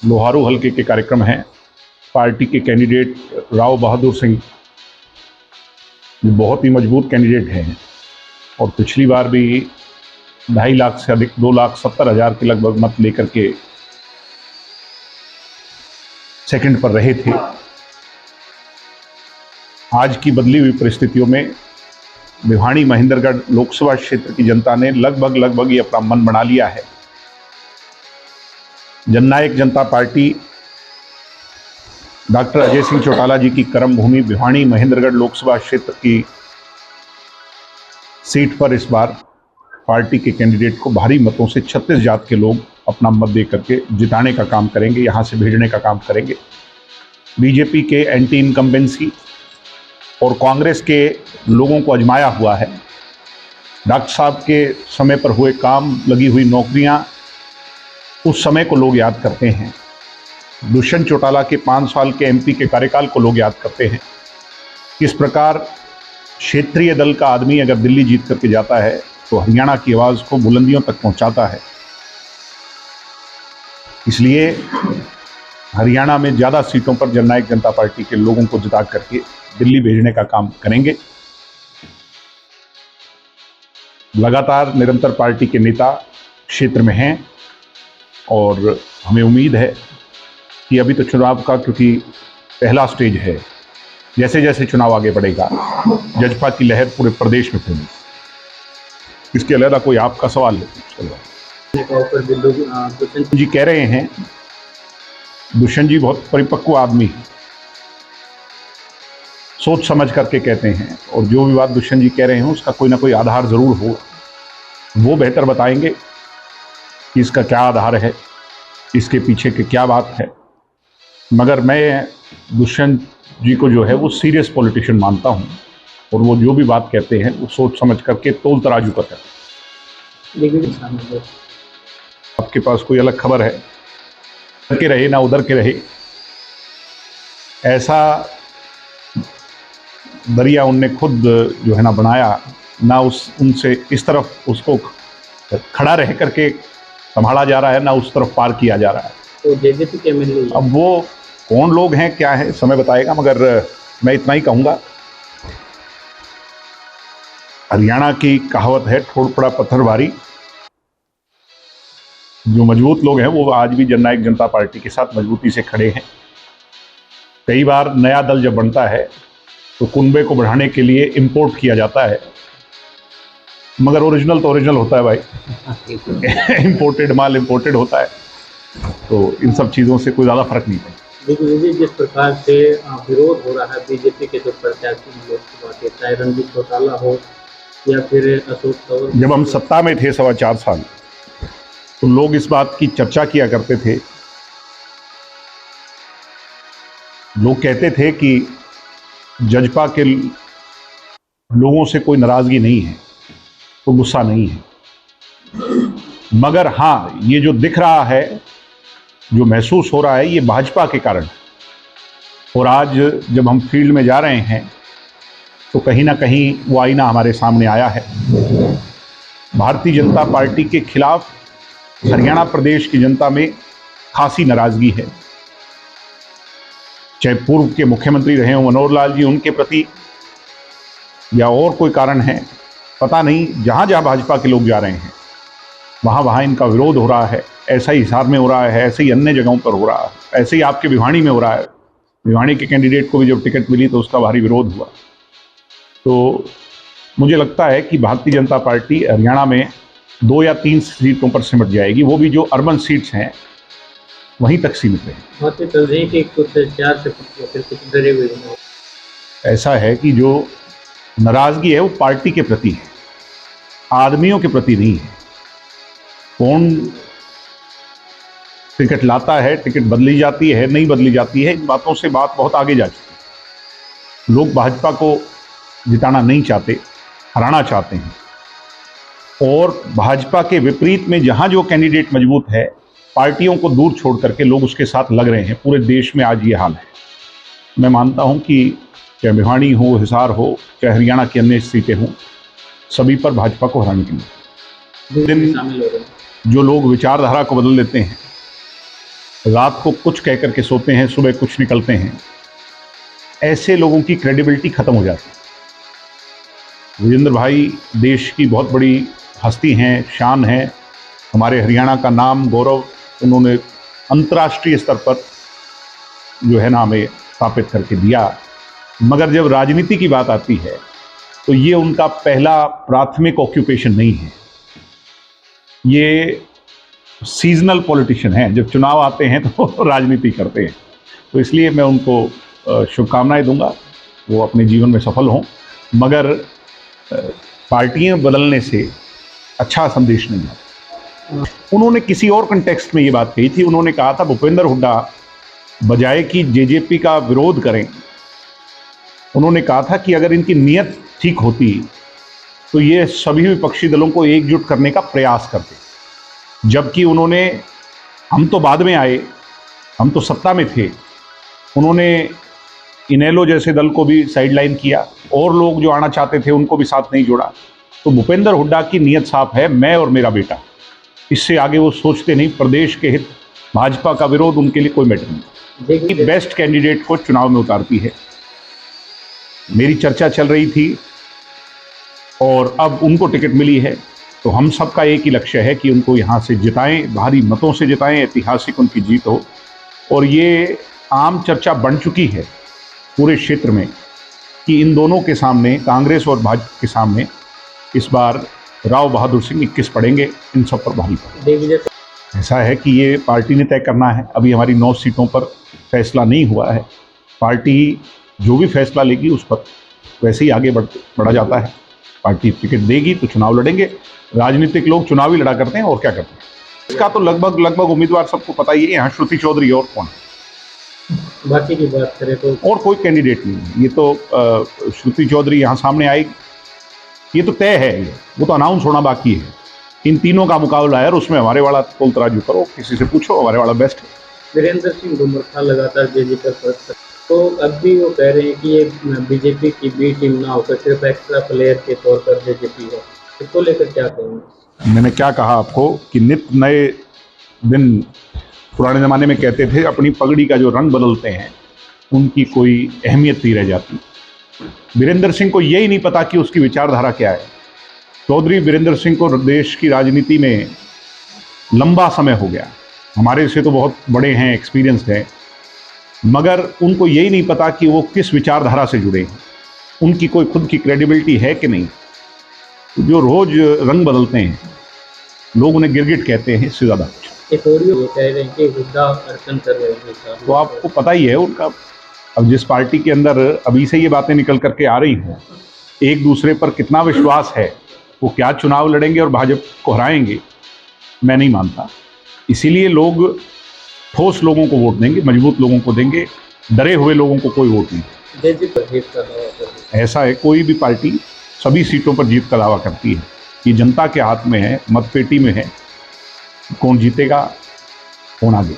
लोहारू हलके के कार्यक्रम हैं। पार्टी के कैंडिडेट राव बहादुर सिंह बहुत ही मजबूत कैंडिडेट हैं और पिछली बार भी 2.5 लाख से अधिक 2,70,000 के लगभग मत लेकर के सेकंड पर रहे थे। आज की बदली हुई परिस्थितियों में भिवानी महेंद्रगढ़ लोकसभा क्षेत्र की जनता ने लगभग ये अपना मन बना लिया है। जननायक जनता पार्टी डॉक्टर अजय सिंह चौटाला जी की कर्मभूमि भिवानी महेंद्रगढ़ लोकसभा क्षेत्र की सीट पर इस बार पार्टी के कैंडिडेट को भारी मतों से 36 जात के लोग अपना मत दे करके जिताने का काम करेंगे, यहां से भेजने का काम करेंगे। बीजेपी के एंटी इनकम्बेंसी और कांग्रेस के लोगों को आजमाया हुआ है। डॉक्टर साहब के समय पर हुए काम, लगी हुई नौकरियां, उस समय को लोग याद करते हैं। दुष्यंत चौटाला के 5 साल के एमपी के कार्यकाल को लोग याद करते हैं। किस प्रकार क्षेत्रीय दल का आदमी अगर दिल्ली जीत करके जाता है तो हरियाणा की आवाज़ को बुलंदियों तक पहुंचाता है। इसलिए हरियाणा में ज़्यादा सीटों पर जननायक जनता पार्टी के लोगों को जिता करके दिल्ली भेजने का काम करेंगे। लगातार निरंतर पार्टी के नेता क्षेत्र में हैं और हमें उम्मीद है कि अभी तो चुनाव का क्योंकि पहला स्टेज है, जैसे जैसे चुनाव आगे बढ़ेगा जजपा की लहर पूरे प्रदेश में फैलेगी। इसके अलावा कोई आपका सवाल है? दुष्यंत जी कह रहे हैं, दुष्यंत जी बहुत परिपक्व आदमी है, सोच समझ करके कहते हैं और जो भी बात दुष्यंत जी कह रहे हैं उसका कोई ना कोई आधार जरूर हो। वो बेहतर बताएंगे कि इसका क्या आधार है, इसके पीछे की क्या बात है। मगर मैं दुष्यंत जी को जो है वो सीरियस पॉलिटिशियन मानता हूँ और वो जो भी बात कहते हैं वो सोच समझ करके तोल तराजू पर कहते हैं। आपके पास कोई अलग खबर है? उधर के रहे ना उधर के रहे, ऐसा दरिया उनने खुद जो है ना बनाया ना, उनसे इस तरफ उसको खड़ा रह करके संभाला जा रहा है ना उस तरफ पार किया जा रहा है। तो जेजेपी के एमएलए अब वो कौन लोग हैं, क्या है, समय बताएगा। मगर मैं इतना ही कहूँगा, हरियाणा की कहावत है ठोड़ पड़ा पत्थर भारी। जो मजबूत लोग हैं वो आज भी जननायक जनता पार्टी के साथ मजबूती से खड़े हैं। कई बार नया दल जब बनता है तो कुनबे को बढ़ाने के लिए इंपोर्ट किया जाता है, मगर ओरिजिनल तो ओरिजिनल होता है भाई। इंपोर्टेड माल इंपोर्टेड होता है, तो इन सब चीज़ों से कोई ज़्यादा फर्क नहीं पड़ता। देखिए जिस प्रकार से विरोध हो रहा है बीजेपी के जो प्रत्याशी लोकसभा के, चाहे रणजीत चौटाला हो या फिर अशोक तंवर। जब हम सत्ता में थे 4.25 साल, तो लोग इस बात की चर्चा किया करते थे। लोग कहते थे कि जजपा के लोगों से कोई नाराजगी नहीं है, कोई गुस्सा नहीं है। मगर हाँ, ये जो दिख रहा है, जो महसूस हो रहा है, ये भाजपा के कारण। और आज जब हम फील्ड में जा रहे हैं तो कहीं ना कहीं वो आईना हमारे सामने आया है। भारतीय जनता पार्टी के खिलाफ हरियाणा प्रदेश की जनता में खासी नाराजगी है। चाहे पूर्व के मुख्यमंत्री रहे हों मनोहर लाल जी, उनके प्रति, या और कोई कारण है, पता नहीं। जहाँ जहाँ भाजपा के लोग जा रहे हैं वहाँ वहाँ इनका विरोध हो रहा है। ऐसा ही हिसार में हो रहा है, ऐसे ही अन्य जगहों पर हो रहा है, ऐसे ही आपके भिवानी में हो रहा है। भिवानी के कैंडिडेट को भी जब टिकट मिली तो उसका भारी विरोध हुआ। तो मुझे लगता है कि भारतीय जनता पार्टी हरियाणा में 2 या 3 सीटों पर सिमट जाएगी, वो भी जो अर्बन सीट्स हैं वहीं तक सीमित है। ऐसा है कि जो नाराजगी है वो पार्टी के प्रति है, आदमियों के प्रति नहीं है। कौन टिकट लाता है, टिकट बदली जाती है, नहीं बदली जाती है, इन बातों से बात बहुत आगे जा चुकी है। लोग भाजपा को जिताना नहीं चाहते, हराना चाहते हैं। और भाजपा के विपरीत में जहां जो कैंडिडेट मजबूत है, पार्टियों को दूर छोड़ करके लोग उसके साथ लग रहे हैं। पूरे देश में आज ये हाल है। मैं मानता हूं कि चाहे भिवानी हो, हिसार हो, चाहे हरियाणा की अन्य सीटें हों, सभी पर भाजपा को हराने के लिए दिन जो लोग विचारधारा को बदल देते हैं, रात को कुछ कह करके सोते हैं, सुबह कुछ निकलते हैं, ऐसे लोगों की क्रेडिबिलिटी खत्म हो जाती है। विजेंद्र भाई देश की बहुत बड़ी हस्ती हैं, शान है, हमारे हरियाणा का नाम गौरव उन्होंने अंतर्राष्ट्रीय स्तर पर जो है ना हमें स्थापित करके दिया। मगर जब राजनीति की बात आती है तो ये उनका पहला प्राथमिक ऑक्यूपेशन नहीं है। ये सीजनल पॉलिटिशियन हैं, जब चुनाव आते हैं तो राजनीति करते हैं। तो इसलिए मैं उनको शुभकामनाएं दूंगा, वो अपने जीवन में सफल हों। मगर पार्टियां बदलने से अच्छा संदेश नहीं आता। उन्होंने किसी और कंटेक्स्ट में ये बात कही थी। उन्होंने कहा था भूपेंद्र हुड्डा बजाय कि जेजेपी का विरोध करें, उन्होंने कहा था कि अगर इनकी नीयत ठीक होती तो ये सभी विपक्षी दलों को एकजुट करने का प्रयास करते। जबकि उन्होंने, हम तो बाद में आए, हम तो सत्ता में थे, उन्होंने इनेलो जैसे दल को भी साइडलाइन किया और लोग जो आना चाहते थे उनको भी साथ नहीं जोड़ा। तो भूपेंद्र हुड्डा की नीयत साफ है, मैं और मेरा बेटा, इससे आगे वो सोचते नहीं। प्रदेश के हित, भाजपा का विरोध उनके लिए कोई मैटर नहीं। बेस्ट कैंडिडेट को चुनाव में उतारती है। मेरी चर्चा चल रही थी और अब उनको टिकट मिली है, तो हम सबका एक ही लक्ष्य है कि उनको यहाँ से जिताएं, भारी मतों से जिताएं, ऐतिहासिक उनकी जीत हो। और ये आम चर्चा बन चुकी है पूरे क्षेत्र में कि इन दोनों के सामने, कांग्रेस और भाजपा के सामने, इस बार राव बहादुर सिंह 21 पड़ेंगे, इन सब पर भारी पड़ेंगे। ऐसा है कि ये पार्टी ने तय करना है। अभी हमारी 9 सीटों पर फैसला नहीं हुआ है। पार्टी जो भी फैसला लेगी उस पर वैसे ही आगे बढ़ा जाता है। पार्टी टिकट देगी तो चुनाव लड़ेंगे। राजनीतिक लोग चुनाव ही लड़ा करते हैं और क्या करते हैं। इसका तो लगभग उम्मीदवार सबको पता ही है। यहाँ श्रुति चौधरी और कौन, बाकी की बात करें तो और कोई कैंडिडेट नहीं है। ये तो श्रुति चौधरी यहाँ सामने आएगी, ये तो तय है। ये वो तो अनाउंस होना बाकी है। इन तीनों का मुकाबला है और उसमें हमारे वाला तोल तराजू करो, किसी से पूछो, हमारे वाला बेस्ट है। वीरेंद्र सिंह डुमरखा लगातार बीजेपी पर, तो अब भी वो कह रहे हैं कि ये बीजेपी की बी टीम ना होकर सिर्फ एक्स्ट्रा प्लेयर के तौर पर बीजेपी है। इसको लेकर क्या कहेंगे? मैंने क्या कहा आपको कि नित्य नए दिन, पुराने ज़माने में कहते थे अपनी पगड़ी का जो रंग बदलते हैं उनकी कोई अहमियत नहीं रह जाती। वीरेंद्र सिंह को यही नहीं पता कि उसकी विचारधारा क्या है। चौधरी वीरेंद्र सिंह को देश की राजनीति में लंबा समय हो गया, हमारे से तो बहुत बड़े हैं, एक्सपीरियंस्ड हैं, मगर उनको यही नहीं पता कि वो किस विचारधारा से जुड़े हैं, उनकी कोई खुद की क्रेडिबिलिटी है कि नहीं। जो रोज रंग बदलते हैं लोग उन्हें गिरगिट कहते हैं, इससे ज़्यादा कुछ। एक और ये कह रहे हैं कि हुड्डा अर्चन कर रहे हैं, तो आपको पता ही है उनका। अब जिस पार्टी के अंदर अभी से ये बातें निकल करके आ रही हैं, एक दूसरे पर कितना विश्वास है, वो क्या चुनाव लड़ेंगे और भाजपा को हराएंगे, मैं नहीं मानता। इसीलिए लोग ठोस लोगों को वोट देंगे, मजबूत लोगों को देंगे, डरे हुए लोगों को कोई वोट नहीं। ऐसा है, कोई भी पार्टी सभी सीटों पर जीत का दावा करती है। ये जनता के हाथ में है, मतपेटी में है, कौन जीतेगा, कौन आगे।